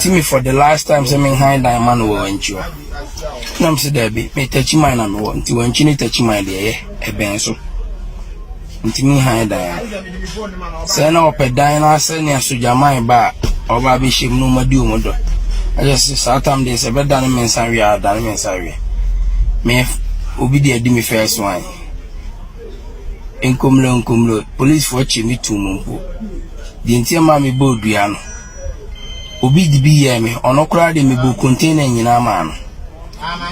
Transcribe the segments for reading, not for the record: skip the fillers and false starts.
me for the last time say me high diamond wo wanchiwa nam se there be me touch mine na me wo nti wanchi ni touch mine de e ben so nti me high diamond say na opedan na say ne sojaman ba oba be shim no madi o modo I just satam de se be dan me nsan wi adan me nsan wi me obi de adi me first one enkomlo police for chimi tumumpo di ntia ma me bodua no obi di bi ye me onokura de me bo container nyina ma no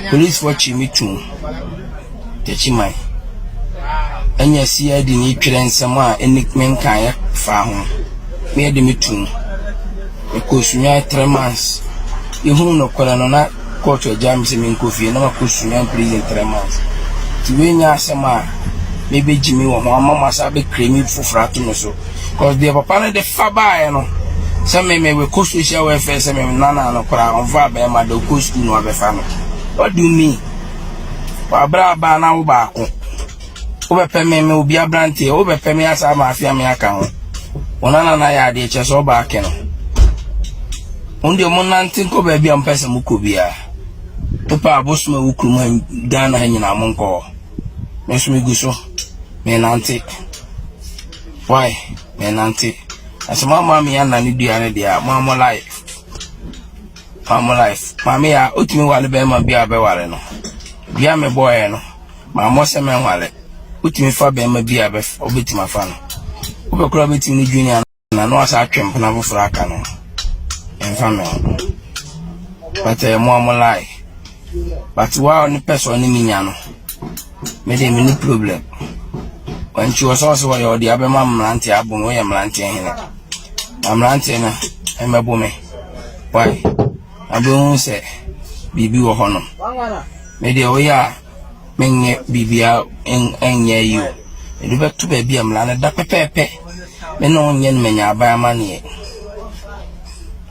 police for chimi tum techi mai anya sia di ni twere nsem a enikmen kan ya fa ho me de me tum e ko sunya 3 months ihun no kola no na court jam se me nkofie na ma ko sunya prison 3 months ti we nya asema maybe Jimmy or Mama Sabe creamy for frato so. Because the papa de Faba, no. Some may we coast with your face and Nana no cry on Faba and my dog school no other family. What do you mean? Bra Bana Bako. Over Pemme will be a brandy, over Pemme as I my family account. One and I had the chess or back. Only a month think of baby and person Mukubia. Papa Bosma Ukum Dana hanging among call. Miss me go so. Me nanti. Why? Me nanti. As Maame Yaa na ni duane dia, Maame life. Maame Yaa otimi wale be ma bia be wale no. Bia me boy no. Maame se me wale. Otimi fa be ma bia be obetima fa no. Obekura betimi ni junior na no asa atwem na foforo aka no. Enfa me. But Maame life. But why on person ni minya no. Me dey me no problem. When she was also where the abema mlanti abum we mlanti hene. Mlanti na emebo me. Why? Abun say bibi wo hono. Me dey oya menye bibia enye you. E do back to baby amlana da pepepe. Me no nyen menya abama ne.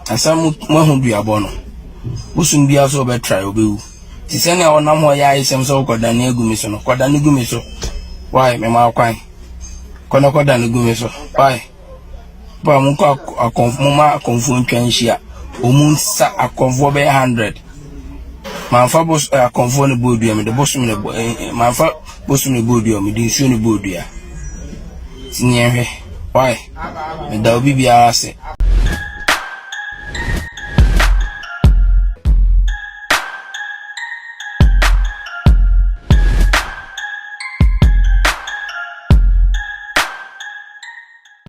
Asam mo hu duabo no. Usum bia so be try obewu. Ti se na onam ho ya isem so koda na egu mi so no. Koda na egu mi so. Why me ma kwan? Kono koda na egu mi so. Why? Ba mu ko akonfu ma akonfu ntwanhia. Omun sa akonfu be 100. Manfa bos akonfu ne bodu me de bosum ne manfa bosum ne bodu me de nsuo ne bodu ya. Tinye hwe. Why? Me da obi bia ase.